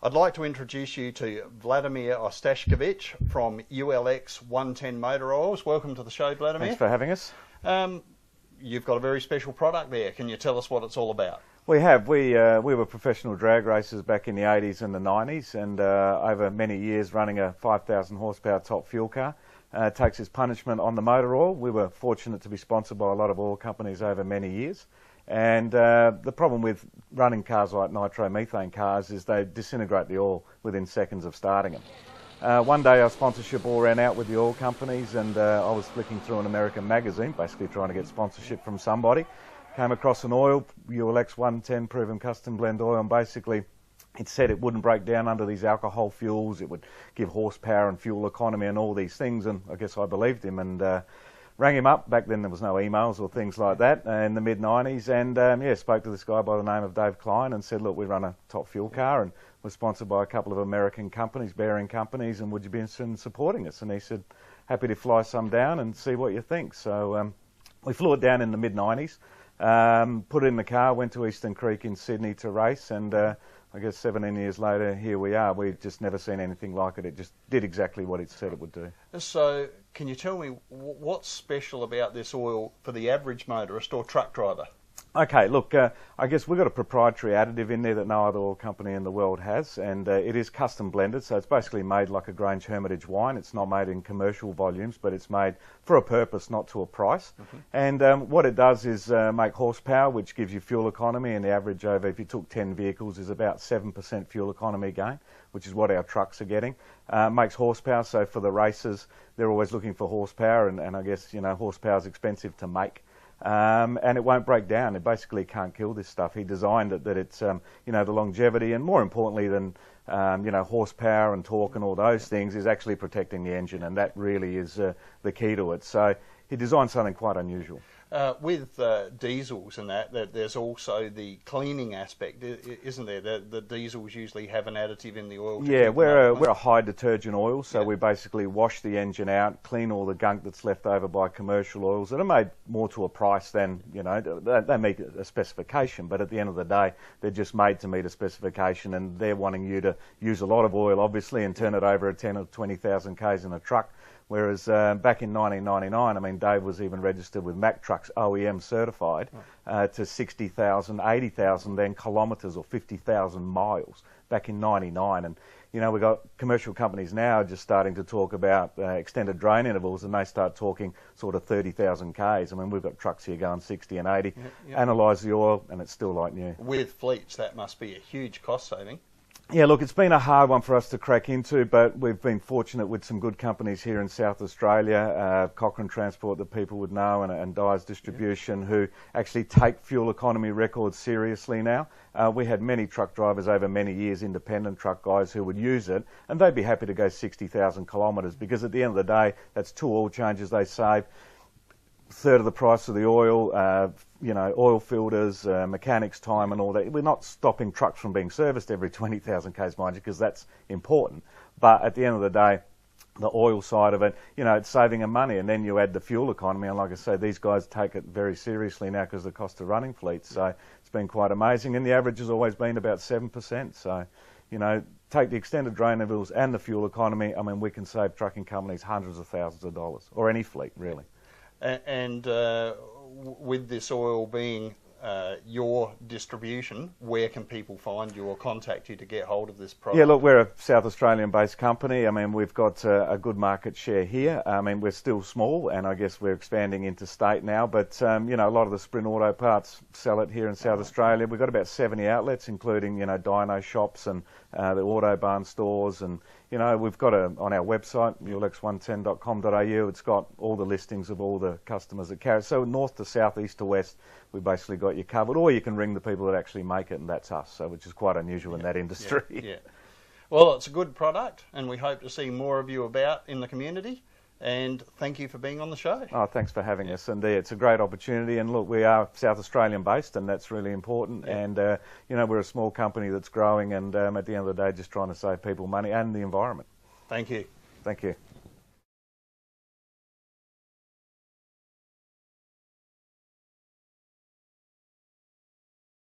I'd like to introduce you to Vladimir Ostashkovich from ULX110 Motor Oils. Welcome to the show, Vladimir. Thanks for having us. You've got a very special product there. Can you tell us what it's all about? We have. We were professional drag racers back in the 80s and the 90s, and over many years running a 5,000 horsepower top fuel car. Takes its punishment on the motor oil. We were fortunate to be sponsored by a lot of oil companies over many years. And the problem with running cars like nitromethane cars is they disintegrate the oil within seconds of starting them. One day our sponsorship all ran out with the oil companies, and I was flicking through an American magazine, basically trying to get sponsorship from somebody. Came across an oil, ULX110 proven custom blend oil, and basically it said it wouldn't break down under these alcohol fuels, it would give horsepower and fuel economy and all these things, and I guess I believed him and rang him up. Back then there was no emails or things like that in the mid-90s, and spoke to this guy by the name of Dave Klein and said, look, we run a top fuel car and we're sponsored by a couple of American companies, bearing companies, and would you be interested in supporting us? And he said, happy to fly some down and see what you think. So we flew it down in the mid-90s, put it in the car, went to Eastern Creek in Sydney to race, and I guess 17 years later, here we are. We've just never seen anything like it. It just did exactly what it said it would do. So, can you tell me what's special about this oil for the average motorist or truck driver? Okay, look, I guess we've got a proprietary additive in there that no other oil company in the world has, and it is custom blended, so it's basically made like a Grange Hermitage wine. It's not made in commercial volumes, but it's made for a purpose, not to a price. And what it does is make horsepower, which gives you fuel economy, and the average over, if you took 10 vehicles, is about 7% fuel economy gain, which is what our trucks are getting. Makes horsepower, so for the racers, they're always looking for horsepower, and I guess, you know, horsepower is expensive to make. And it won't break down. It basically can't kill this stuff. He designed it that it's, you know, the longevity, and more importantly than, you know, horsepower and torque and all those things, is actually protecting the engine, and that really is the key to it. So he designed something quite unusual. With diesels and that, there's also the cleaning aspect, isn't there? The diesels usually have an additive in the oil. Yeah, we're a high detergent oil, so we basically wash the engine out, clean all the gunk that's left over by commercial oils that are made more to a price than, you know, they meet a specification, but at the end of the day, they're just made to meet a specification, and they're wanting you to use a lot of oil, obviously, and turn it over at 10 or 20,000 k's in a truck. Whereas back in 1999, I mean, Dave was even registered with Mack Trucks OEM certified to 60,000, 80,000 then kilometres or 50,000 miles back in 99. And, you know, we've got commercial companies now just starting to talk about extended drain intervals, and they start talking sort of 30,000 k's. I mean, we've got trucks here going 60 and 80, analyse the oil, and it's still like new. With fleets, that must be a huge cost saving. Yeah, look, it's been a hard one for us to crack into, but we've been fortunate with some good companies here in South Australia, Cochrane Transport that people would know, and Dyer's Distribution, who actually take fuel economy records seriously now. We had many truck drivers over many years, independent truck guys, who would use it, and they'd be happy to go 60,000 kilometres, because at the end of the day, that's 2 oil changes they save, third of the price of the oil, you know, oil filters, mechanics time and all that. We're not stopping trucks from being serviced every 20,000 k's, mind you, because that's important. But at the end of the day, the oil side of it, you know, it's saving them money, and then you add the fuel economy, and like I say, these guys take it very seriously now because of the cost of running fleets. So it's been quite amazing, and the average has always been about 7%. So, you know, take the extended drain intervals and the fuel economy, I mean, we can save trucking companies hundreds of thousands of dollars, or any fleet, really. And with this oil being your distribution, where can people find you or contact you to get hold of this product? Yeah, look, we're a South Australian-based company. I mean, we've got a good market share here. I mean, we're still small, and I guess we're expanding interstate now. But, you know, a lot of the Sprint Auto Parts sell it here in South Australia. We've got about 70 outlets, including, you know, dyno shops and the Autobarn stores. And, you know, we've got on our website, ulx110.com.au, it's got all the listings of all the customers that carry it. So north to south, east to west, we've basically got you covered. Or you can ring the people that actually make it, and that's us, so which is quite unusual in that industry. Yeah. Well, it's a good product, and we hope to see more of you about in the community. And thank you for being on the show. Oh, thanks for having us. And it's a great opportunity. And look, we are South Australian based, and that's really important. And, you know, we're a small company that's growing, and at the end of the day, just trying to save people money and the environment. Thank you. Thank you.